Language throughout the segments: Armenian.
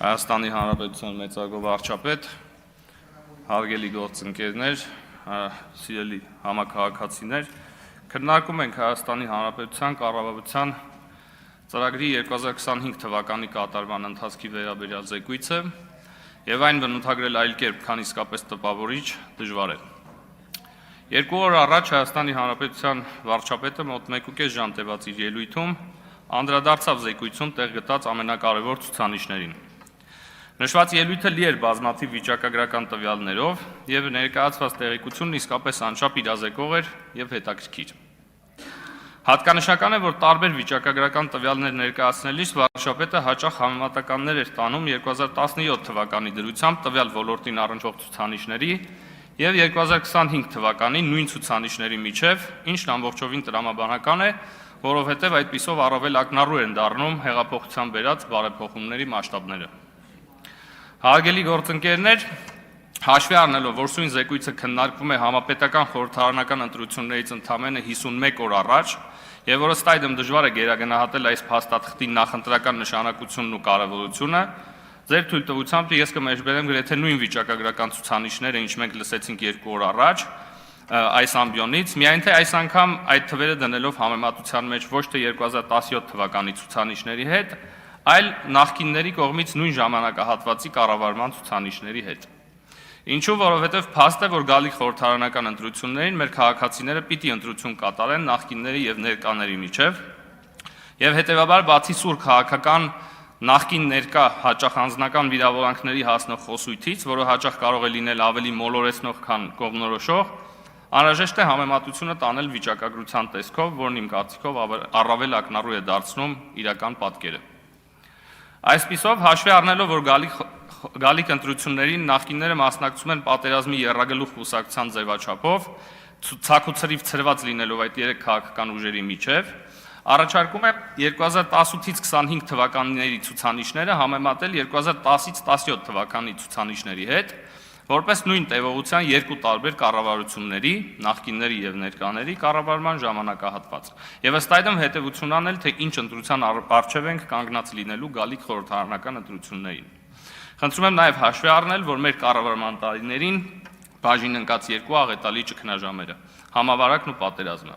Հայաստանի Հանրապետության մեծարգո վարչապետ, հարգելի գործընկերներ, սիրելի համաքաղաքացիներ, քննարկում ենք Հայաստանի Հանրապետության կառավարության ծրագրի 2025 թվականի կատարման ընթացքի վերաբերյալ զեկույցը եւ այն բնութագրել այլ կերպ, քան իսկապես տպավորիչ, դժվար է։ 2 օր առաջ Հայաստանի Հանրապետության վարչապետը մոտ 1.5 ժամ տևած իր ելույթում անդրադարձավ զեկույցում տեղ գտած ամենակարևոր ցուցանիշներին։ Նշված ելույթը լի էր բազմաթիվ վիճակագրական տվյալներով եւ ներկայացված տեղեկությունն իսկապես անչափ իրազեկող էր եւ հետաքրքիր։ Հատկանշական է, որ տարբեր վիճակագրական տվյալներ ներկայացնելիս վարչապետը հաճախ համեմատականներ էր տանում 2017 թվականի դրությամբ տվյալ ոլորտին առնչվող ցուցանիշների եւ 2025 թվականի նույն ցուցանիշների միջև, ինչն ամբողջովին տրամաբանական է, որովհետեւ այդպիսով առավել ակնառու են դառնում հեղափոխության բերած բարեփոխումների մասշտաբները։ Հարգելի գործընկերներ, հաշվի առնելով, որ սույն զեկույցը քննարկվում է համապետական խորհրդարանական ընտրություններից ընդամենը 51 օր առաջ, եւ որ ըստ այդմ դժվար է գերագնահատել այս փաստաթղթի նախընտրական նշանակությունն ու կարևորությունը, ձեր թույլտվությամբ ես կմեջբերեմ գրեթե նույն վիճակագրական ցուցանիշները, ինչ մենք լսեցինք 2 օր առաջ այս ամբիոնից, միայն թե այս անգամ այդ թվերը դնելով համեմատության մեջ ոչ թե 2017 թվականի ցուցանիշների հետ, այլ նախկինների կողմից նույն ժամանակահատվածի կառավարման ցուցանիշների հետ։ Ինչու, որովհետև փաստ է, որ գալիք խորհրդարանական ընտրություններին մեր քաղաքացիները պիտի ընտրություն կատարեն նախկինների եւ ներկաների միջև, եւ հետեւաբար բացի սուր քաղաքական նախկին ներկա հաճախ անձնական վիրավորանքների հասնող խոսույթից, որը հաճախ կարող է լինել ավելի մոլորեցնող, քան կողմնորոշող, անհրաժեշտ է համեմատությունը տանել վիճակագրության տեսքով, որն իմ կարծիքով առավել ակնառու է դարձնում իրական պատկերը։ Այսպիսով, հաշվի առնելով, որ գալիք ընտրություններին նախկինները մասնակցում են պատերազմի եռագլուխ կուսակցության ձևաչափով, ցակուցրիվ ցրված լինելով այդ 3 քաղաքական ուժերի միջև, առաջարկում է 2018-ից 25 թվականների ցուցանիշները համեմատել 2010-ից 17 թվականի ցուցանիշների հետ, որպես նույն տևողության 2 տարբեր կառավարությունների, նախկինների եւ ներկաների կառավարման ժամանակահատված։ Եվ ըստ այդմ հետեւություն անել, թե ինչ ընտրության առջև ենք կանգնած լինելու գալիք խորհրդարանական ընտրություններին։ Խնդրում եմ նաեւ հաշվի առնել, որ մեր կառավարման տարիներին բաժին ընկած 2 աղետալի ճգնաժամերը, համավարակն ու պատերազմը։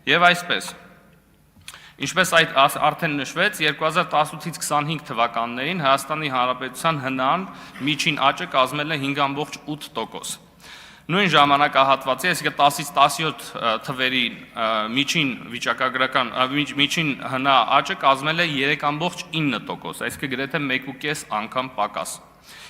Եվ այսպես, ինչպես այդ արդեն նշվեց, 2018-ից 25 թվականներին Հայաստանի Հանրապետության ՀՆԱ-ն միջին աճը կազմել է 5.8%։ Նույն ժամանակահատվածի, այսինքն 10-ից 17 թվերի միջին վիճակագրական միջին ՀՆԱ աճը կազմել է 3.9%, այսինքն գրեթե 1.5 անգամ պակաս։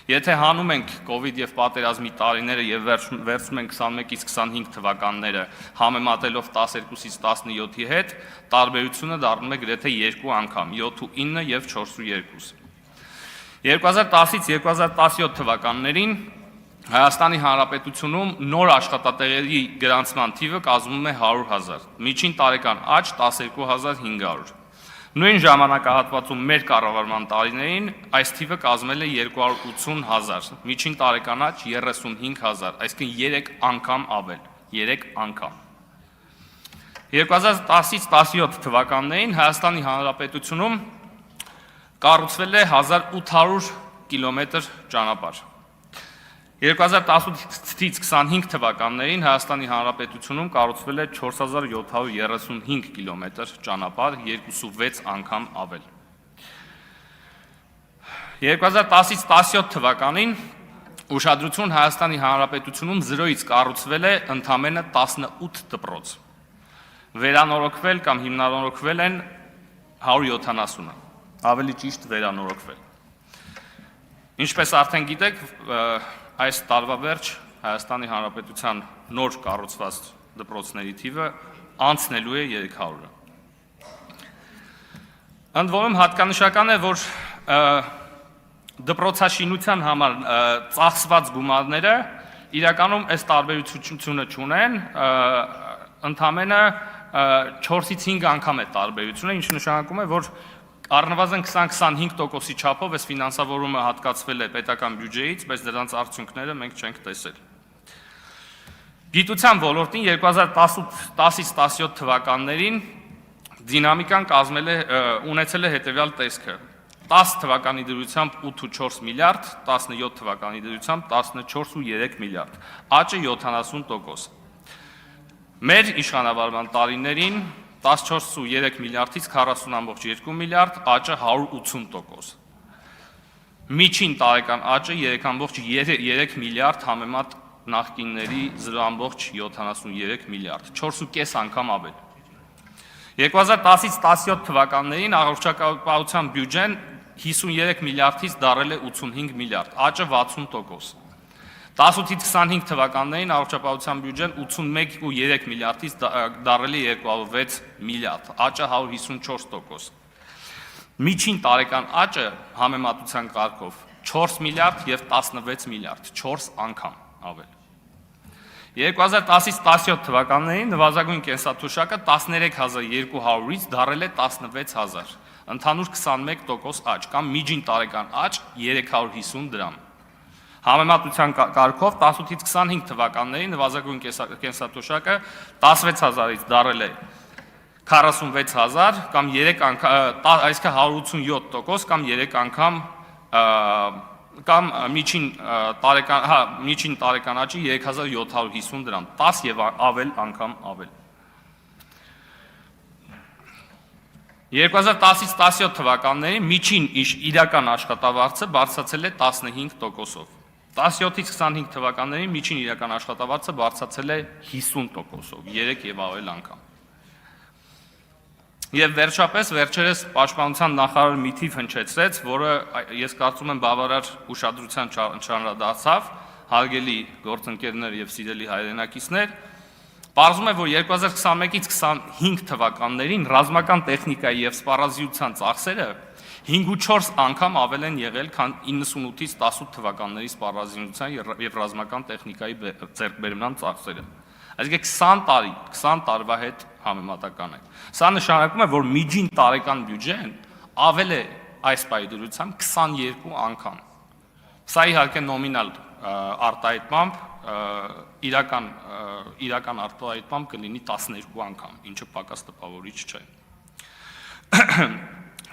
Եթե հանում ենք կոവിഡ് եւ պատերազմի տարիները եւ վերցնում ենք 21-ից 25 թվականները համեմատելով 12-ից 17-ի հետ, տարբերությունը դառնում է գրեթե 2 անգամ, 7.9 եւ 4.2։ 2010-ից 2017 թվականներին Հայաստանի Հանրապետությունում նոր աշխատատեղերի գրանցման թիվը կազմում է 100,000, միջին տարեկան աճ 12,500։ Նույն ժամանակահատվածում մեր կառավարման տարիներին այս թիվը կազմել է 280,000, միջին տարեկան աճ 35,000, այսինքն 3 անգամ ավել, 3 անգամ։ 2010-ից 17 թվականներին Հայաստանի Հանրապետությունում կառուցվել է 1800 կիլոմետր ճանապարհ։ 2018-ից 25 թվականներին Հայաստանի Հանրապետությունում կառուցվել է 4735 կիլոմետր ճանապարհ, 2.6 անգամ ավել։ 2010-ից 17 թվականին ուշադրություն Հայաստանի Հանրապետությունում 0-ից կառուցվել է ընդամենը 18 դպրոց։ Վերանորոգվել կամ հիմնանորոգվել են 170-ը, ավելի ճիշտ վերանորոգվել։ Ինչպես արդեն գիտեք, այս տարվա վերջ Հայաստանի Հանրապետության նոր կառուցված դպրոցների թիվը անցնելու է 300-ը։ Ընդ որում հատկանշական է, որ դպրոցաշինության համար ծախսված գումարները իրականում այս տարբերությունը չունեն, ընդամենը 4-ից 5 անգամ է տարբերությունը, ինչը նշանակում է, որ առնվազն 20-25%-ի չափով այս ֆինանսավորումը հատկացվել է պետական բյուջեից, բայց դրանց արդյունքները մենք չենք տեսել։ Գիտության ոլորտին 2010-ից 17 թվականներին դինամիկան ունեցել է հետևյալ տեսքը։ 10 թվականի դրությամբ 8.4 միլիարդ, 17 թվականի դրությամբ 14.3 միլիարդ, աճը 70%։ Մեր իշխանավարման տարիներին 14.3 միլիարդից 40.2 միլիարդ, աճը 180%։ Միջին տարեկան աճը 3.3 միլիարդ համեմատ նախկինների 0.73 միլիարդ, 4.5 անգամ ավել։ 2010-ից 17 թվականներին առողջապահության բյուջեն 53 միլիարդից դարել է 85 միլիարդ, աճը 60%։ 18-ից 25 թվականներին առողջապահության բյուջեն 81.3 միլիարդից դարել է 206 միլիարդ, աճը 154%։ Միջին տարեկան աճը համեմատության կարգով 4 միլիարդ եւ 16 միլիարդ, 4 անգամ ավել։ 2010-ից 17 թվականներին նվազագույն կենսաթոշակը 13200-ից դարել է 16000, ընդհանուր 21% աճ կամ միջին տարեկան աճ 350 դրամ։ Համեմատության կարգով 18-ից 25 թվականներին նվազագույն կենսաթոշակը 16000-ից դարել է 46000 կամ 3 անգամ, այսինքն 187% կամ 3 անգամ կամ միջին տարեկան աճի 3750 դրամ, 10 եւ ավել անգամ ավել։ 2010-ից 17 թվականներին միջին իրական աշխատավարձը բարձրացել է 15%-ով։ 17-ից 25 թվականներին միջին իրական աշխատավարձը բարձրացել է 50%-ով, 3 եւ ավել անգամ։ Եվ վերջապես վերջերս պաշտպանության նախարար մի թիվ հնչեցրեց, որը ես կարծում եմ բավարար ուշադրության չանդրադարձավ, հարգելի գործընկերներ եւ սիրելի հայրենակիցներ, պարզվում է, որ 2021-ից 25 թվականներին ռազմական տեխնիկայի եւ սպառազինության ծախսերը 5.4 անգամ ավել են եղել, քան 98-ից 18 թվականների սպառազինության եւ ռազմական տեխնիկայի ձեռքբերման ծախսերը։ Այսինքն 20 տարվա հետ համեմատական է։ Սա նշանակում է, որ միջին տարեկան բյուջեն ավել է այս պայդրությամբ 22 անգամ։ Սա իհարկե նոմինալ արտահայտմամբ, իրական արտահայտմամբ կլինի 12 անգամ, ինչը պակաս տպավորիչ չէ։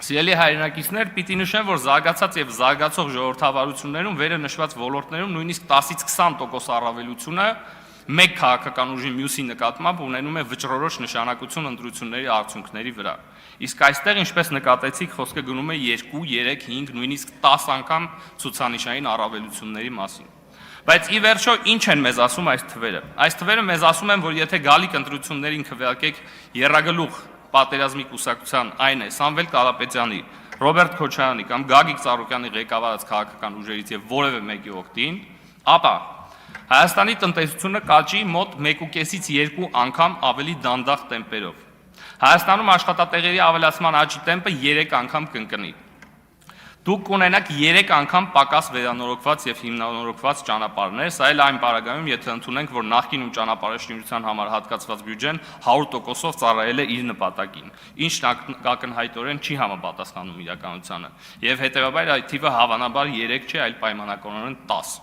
Սիրելի հայրենակիցներ, պիտի նշեմ, որ զարգացած եւ զարգացող ժողովրդավարություններում վերը նշված ոլորտներում նույնիսկ 10-ից 20% առավելությունը մեկ քաղաքական ուժի մյուսի նկատմամբ ունենում է վճռորոշ նշանակություն ընտրությունների արդյունքների վրա։ Իսկ այստեղ, ինչպես նկատեցիք, խոսքը գնում է 2, 3, 5, նույնիսկ 10 անգամ ցուցանիշային առավելությունների մասին։ Բայց ի վերջո ինչ են մեզ ասում այս թվերը։ Այս թվերը մեզ ասում են, որ եթե գալիք ընտրություններին քվեարկեք եռագլուխ պատերազմի կուսակցության, այն է Սամվել Կարապետյանի, Ռոբերտ Քոչարյանի կամ Գագիկ Ծառուկյանի ղեկավարած քաղաքական ուժերից եւ որևէ մեկի օգտին, ապա Հայաստանի տնտեսությունը կաճի մոտ 1.5-ից 2 անգամ ավելի դանդաղ տեմպերով։ Հայաստանում աշխատատեղերի ավելացման աճի տեմպը 3 անգամ կընկնի։ Դուք կունենաք 3 անգամ պակաս վերանորոգված եւ հիմնանորոգված ճանապարհներ, սա էլ այն պարագայում, եթե ընդունենք, որ նախկինում ճանապարհաշինության համար հատկացված բյուջեն 100%-ով ծառայել է իր նպատակին, ինչն ակնհայտորեն չի համապատասխանում իրականությանը, եւ հետեւաբար այդ թիվը հավանաբար 3 չէ, այլ պայմանականորեն 10։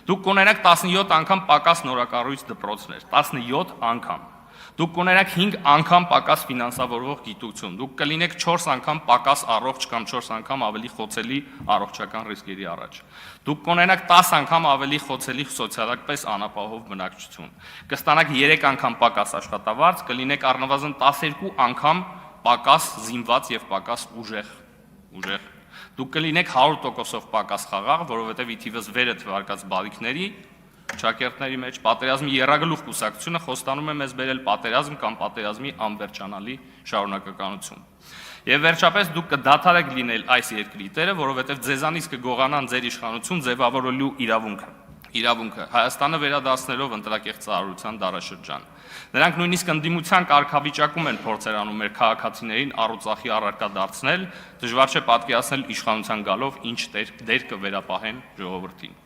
Դուք կունենաք 17 անգամ պակաս նորակառույց դպրոցներ, 17 անգամ։ Դուք կունենաք 5 անգամ պակաս ֆինանսավորվող գիտություն, դուք կլինեք 4 անգամ պակաս առողջ կամ 4 անգամ ավելի խոցելի առողջական ռիսկերի առաջ։ Դուք կունենաք 10 անգամ ավելի խոցելի սոցիալական անապահով բնակչություն։ Կստանաք 3 անգամ պակաս աշխատավարձ, կլինեք առնվազն 12 անգամ պակաս զինված եւ պակաս ուժեղ։ Դուք կլինեք 100%-ով պակաս խաղաղ, որովհետև ի թիվս վերը թվարկած բարիքների ճակերտների մեջ պատերազմի եռագլուխ կուսակցությունը խոստանում է մեզ բերել պատերազմ կամ պատերազմի անվերջանալի շարունակականություն։ Եվ վերջապես դուք կդադարեք լինել այս երկրի տերը, որովհետև ձեզանից կգողանան ձեր իշխանություն ձևավորելու իրավունքը Հայաստանը վերադարձնելով ընտրակեղծ ծառայության դարաշրջան։ Նրանք նույնիսկ ընդդիմության կարգավիճակում են փորձեր անում մեր քաղաքացիներին առուծախի առարկա դարձնել, դժվար չէ պատկերացնել իշխանության գալով ինչ դեր կվերապահեն ժողովրդին։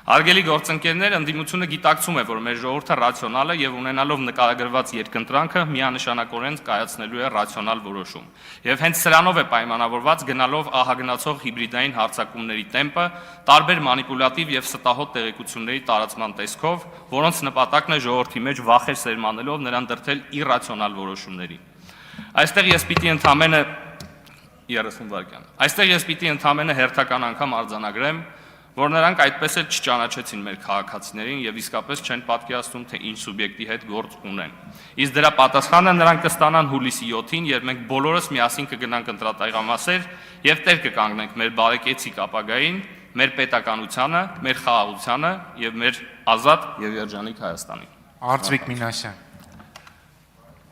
Հարգելի գործընկերներ, ընդդիմությունը գիտակցում է, որ մեր ժողովուրդը ռացիոնալ է եւ ունենալով նկարագրված երկընտրանքը միանշանակորեն կայացնելու է ռացիոնալ որոշում։ Եվ հենց սրանով է պայմանավորված գնալով ահագնացող հիբրիդային հարձակումների տեմպը, տարբեր մանիպուլատիվ եւ ստահոդ տեղեկությունների տարածման տեսքով, որոնց նպատակն է ժողովրդի մեջ վախեր սերմանելով նրան դրդել իռացիոնալ որոշումների։ Այստեղ ես պիտի ընդամենը 30 վայրկյան։ Այստեղ ես պիտի ընդամենը հերթական անգամ արձանագրեմ, որ նրանք այդպես էլ չճանաչեցին մեր քաղաքացիներին եւ իսկապես չեն պատկերացնում, թե ինչ սուբյեկտի հետ գործ ունեն։ Իսկ դրա պատասխանը նրանք կստանան հուլիսի 7-ին, երբ մենք բոլորս միասին կգնանք ընտրատեղամասեր եւ տեր կկանգնենք մեր բարեկեցիկ ապագային, մեր պետականությանը, մեր խաղաղությանը եւ մեր ազատ եւ երջանիկ Հայաստանին։ Արծվիկ Մինասյան։